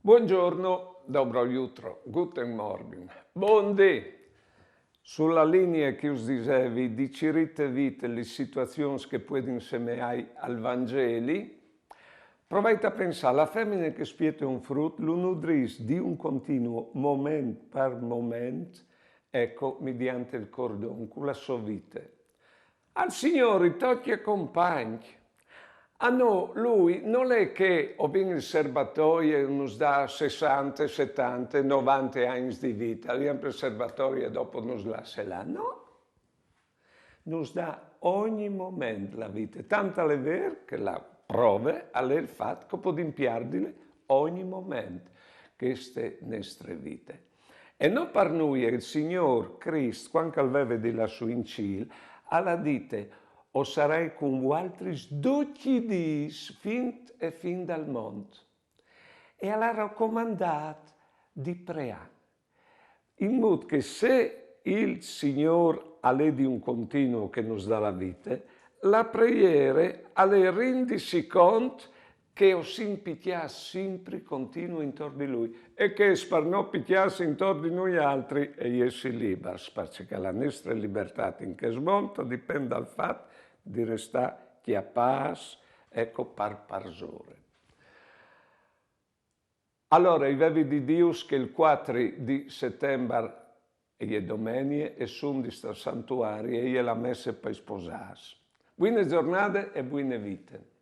Buongiorno, dobro jutro, guten Morgen, buondì. Sulla linea che us dicevi, dicirite vite le situazioni che pueden semeare al Vangeli, provate a pensare, la femmina che spiete un frutto, lo nutris di un continuo, moment per moment, ecco, mediante il cordon, con la sua vita. Al Signore tocca compagni. Ah no, lui non è che o ben il serbatoio e nos dà 60, 70, 90 anni di vita, sempre il serbatoio e dopo nos lascia là. No, nos dà ogni momento la vita. Tanto è vero che la prova è il fatto che possiamo impiardile ogni momento queste nostre vite. E non per noi il Signore Cristo, quando aveva di la sua incil, alla dite o sarai con altri 12 dis fin dal mondo. E alla raccomandato di pregare. In modo che se il Signore ha di un continuo che nos dà la vita, la preghiera alle rendisi conto che o si picchiasse sempre continuo intorno di lui e che per non picchiasse intorno di noi altri e essi liberi, perché la nostra libertà in che smonta dipende dal fatto di restare chi ha pace, ecco, per parsore. Allora, i vevi di Dio che il 4 di settembre è domenica e sono di sta santuario e è la messa per sposarsi. Buone giornate e buone vite.